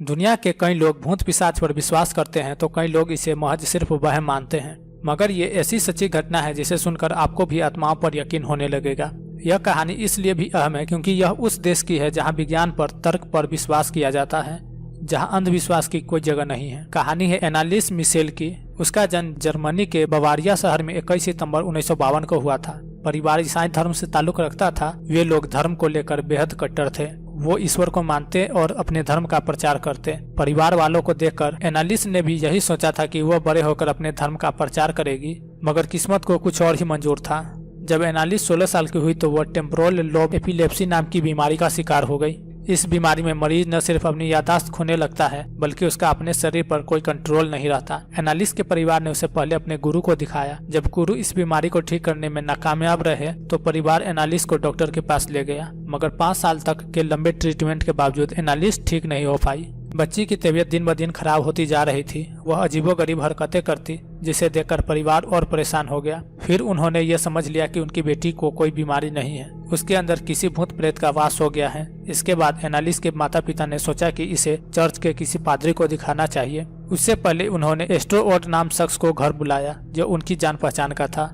दुनिया के कई लोग भूत पिशाच पर विश्वास करते हैं तो कई लोग इसे महज सिर्फ वहम मानते हैं, मगर ये ऐसी सच्ची घटना है जिसे सुनकर आपको भी आत्माओं पर यकीन होने लगेगा। यह कहानी इसलिए भी अहम है क्योंकि यह उस देश की है जहां विज्ञान पर, तर्क पर विश्वास किया जाता है, जहां अंधविश्वास की कोई जगह नहीं है। कहानी है एनालिस मिशेल की। उसका जन्म जर्मनी के बवारिया शहर में 21 सितंबर 1952 को हुआ था। परिवार ईसाई धर्म से ताल्लुक रखता था। वे लोग धर्म को लेकर बेहद कट्टर थे। वो ईश्वर को मानते और अपने धर्म का प्रचार करते। परिवार वालों को देखकर एनालिस ने भी यही सोचा था कि वह बड़े होकर अपने धर्म का प्रचार करेगी, मगर किस्मत को कुछ और ही मंजूर था। जब एनालिस 16 साल की हुई तो वह टेम्पोरल लोब एपिलेप्सी नाम की बीमारी का शिकार हो गई। इस बीमारी में मरीज न सिर्फ अपनी याददाश्त खोने लगता है, बल्कि उसका अपने शरीर पर कोई कंट्रोल नहीं रहता। एनालिस के परिवार ने उसे पहले अपने गुरु को दिखाया। जब गुरु इस बीमारी को ठीक करने में नाकामयाब रहे तो परिवार एनालिस को डॉक्टर के पास ले गया, मगर 5 साल तक के लंबे ट्रीटमेंट के बावजूद एनालिस ठीक नहीं हो पाई। बच्ची की तबीयत दिन ब दिन खराब होती जा रही थी। वह अजीबोगरीब हरकतें करती, जिसे देखकर परिवार और परेशान हो गया। फिर उन्होंने ये समझ लिया कि उनकी बेटी को कोई बीमारी नहीं है, उसके अंदर किसी भूत प्रेत का वास हो गया है। इसके बाद एनालिस के माता पिता ने सोचा कि इसे चर्च के किसी पादरी को दिखाना चाहिए। उससे पहले उन्होंने एस्ट्रोओड नाम शख्स को घर बुलाया, जो उनकी जान पहचान का था।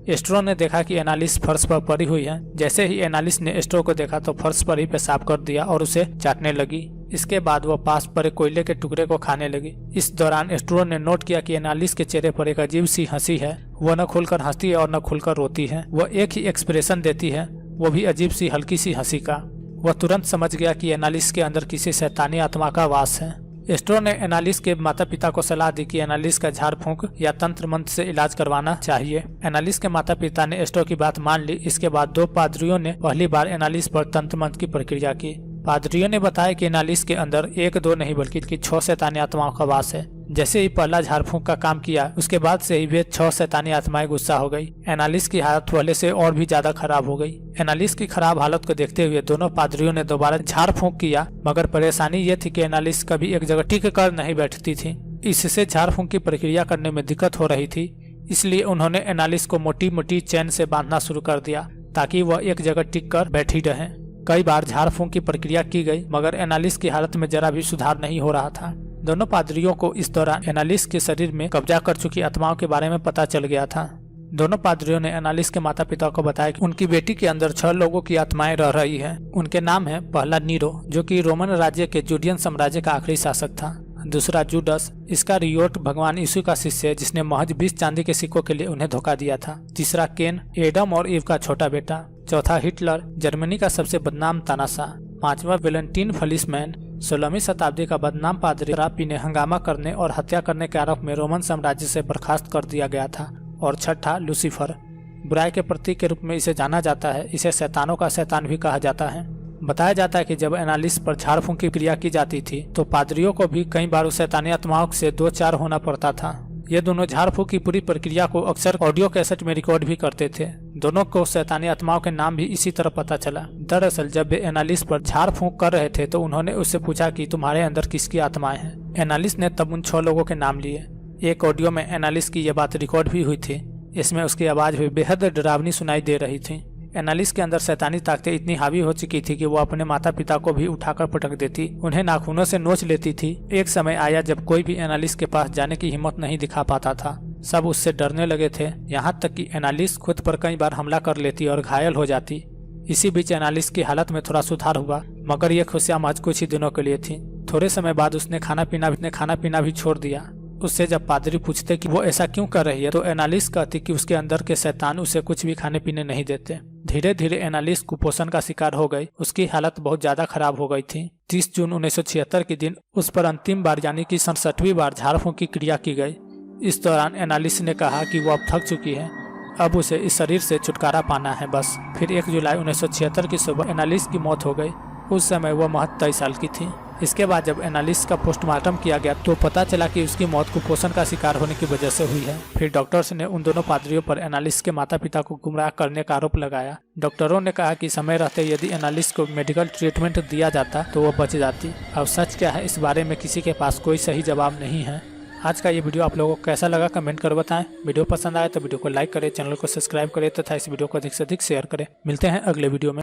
एस्ट्रो ने देखा कि एनालिस फर्श पर पड़ी हुई है। जैसे ही एनालिस ने एस्ट्रो को देखा तो फर्श पर ही पेशाब कर दिया और उसे चाटने लगी। इसके बाद वह पास पड़े कोयले के टुकड़े को खाने लगी। इस दौरान एस्ट्रो ने नोट किया कि एनालिस के चेहरे पर एक अजीब सी हंसी है। वह न खुलकर हंसती है और न खुलकर रोती है। वह एक ही एक्सप्रेशन देती है, वो भी अजीब सी हल्की सी हंसी का। वह तुरंत समझ गया कि एनालिस के अंदर किसी शैतानी आत्मा का वास है। एस्ट्रो ने एनालिस के माता पिता को सलाह दी कि एनालिस का झाड़ फूंक या तंत्र मंत्र से इलाज करवाना चाहिए। एनालिस के माता पिता ने एस्ट्रो की बात मान ली। इसके बाद 2 पादरियों ने पहली बार एनालिस पर तंत्र मंत्र की प्रक्रिया की। पादरियों ने बताया कि एनालिस के अंदर 1-2 नहीं बल्कि 6 शैतानी आत्माओं का वास है। जैसे ही पहला झाड़ फूंक का काम किया, उसके बाद से ही वे 6 शैतानी आत्माएं गुस्सा हो गई। एनालिस की हालत पहले से और भी ज्यादा खराब हो गई। एनालिस की खराब हालत को देखते हुए दोनों पादरियों ने दोबारा झाड़ फूंक किया, मगर परेशानी ये थी कि एनालिस कभी एक जगह टिक कर नहीं बैठती थी। इससे झाड़ फूंक की प्रक्रिया करने में दिक्कत हो रही थी। इसलिए उन्होंने एनालिस को मोटी मोटी चैन से बांधना शुरू कर दिया ताकि वह एक जगह टिक कर बैठी रहे। कई बार झाड़ फूंक की प्रक्रिया की गई, मगर एनालिस की हालत में जरा भी सुधार नहीं हो रहा था। दोनों पादरियों को इस दौरान एनालिस के शरीर में कब्जा कर चुकी आत्माओं के बारे में पता चल गया था। दोनों पादरियों ने एनालिस के माता पिता को बताया कि उनकी बेटी के अंदर 6 लोगों की आत्माएं रह रही हैं। उनके नाम है, पहला नीरो, जो कि रोमन राज्य के जूडियन साम्राज्य का आखिरी शासक था। दूसरा जूडस, इसका रियोट भगवान यीशु का शिष्य है जिसने महज 20 चांदी के सिक्कों के लिए उन्हें धोखा दिया था। तीसरा केन, एडम और ईव का छोटा बेटा। चौथा हिटलर, जर्मनी का सबसे बदनाम तानाशाह। 5वां वेलेंटीन फलिसमैन, 16वीं शताब्दी का बदनाम पादरी, शराब पीने, हंगामा करने और हत्या करने के आरोप में रोमन साम्राज्य से बर्खास्त कर दिया गया था। और छठा लूसीफर, बुराई के प्रतीक के रूप में इसे जाना जाता है। इसे शैतानों का शैतान भी कहा जाता है। बताया जाता है कि जब एनालिस पर झाड़ फूंक की क्रिया की जाती थी तो पादरियों को भी कई बार उस शैतानी आत्माओं से 2-4 होना पड़ता था। ये दोनों झाड़ फूंक की पूरी प्रक्रिया को अक्सर ऑडियो कैसेट में रिकॉर्ड भी करते थे। दोनों को शैतानी आत्माओं के नाम भी इसी तरह पता चला। दरअसल जब वे एनालिस पर झाड़ फूंक कर रहे थे तो उन्होंने उससे पूछा कि तुम्हारे अंदर किसकी आत्माएं हैं। एनालिस ने तब उन 6 लोगों के नाम लिए। एक ऑडियो में एनालिस की यह बात रिकॉर्ड भी हुई थी। इसमें उसकी आवाज भी बेहद डरावनी सुनाई दे रही थी। एनालिस के अंदर शैतानी ताकतें इतनी हावी हो चुकी थी कि वो अपने माता पिता को भी उठाकर पटक देती, उन्हें नाखूनों से नोच लेती थी। एक समय आया जब कोई भी एनालिस के पास जाने की हिम्मत नहीं दिखा पाता था। सब उससे डरने लगे थे, यहाँ तक कि एनालिस खुद पर कई बार हमला कर लेती और घायल हो जाती। इसी बीच एनालिस की हालत में थोड़ा सुधार हुआ, मगर यह खुशियां महज कुछ ही दिनों के लिए थी। थोड़े समय बाद उसने खाना पीना भी छोड़ दिया। उससे जब पादरी पूछते कि वो ऐसा क्यों कर रही है तो एनालिस कहती कि उसके अंदर के शैतान उसे कुछ भी खाने पीने नहीं देते। धीरे धीरे एनालिस कुपोषण का शिकार हो गई। उसकी हालत बहुत ज्यादा खराब हो गई थी। 30 जून 1976 के दिन उस पर अंतिम बार यानी कि 67वीं बार झाड़ फूंक की क्रिया की गई। इस दौरान एनालिस ने कहा कि वो अब थक चुकी है, अब उसे इस शरीर से छुटकारा पाना है बस। फिर 1 जुलाई 1976 की सुबह एनालिस की मौत हो गई। उस समय वह महज 23 साल की थी। इसके बाद जब एनालिस का पोस्टमार्टम किया गया तो पता चला कि उसकी मौत कुपोषण का शिकार होने की वजह से हुई है। फिर डॉक्टर्स ने उन दोनों पादरियों पर एनालिस के माता पिता को गुमराह करने का आरोप लगाया। डॉक्टरों ने कहा कि समय रहते यदि एनालिस को मेडिकल ट्रीटमेंट दिया जाता तो वो बच जाती। अब सच क्या है इस बारे में किसी के पास कोई सही जवाब नहीं है। आज का ये वीडियो आप लोगों को कैसा लगा कमेंट कर बताएं। वीडियो पसंद आए तो वीडियो को लाइक करें, चैनल को सब्सक्राइब करें तथा इस वीडियो को अधिक से अधिक शेयर करें। मिलते हैं अगले वीडियो में।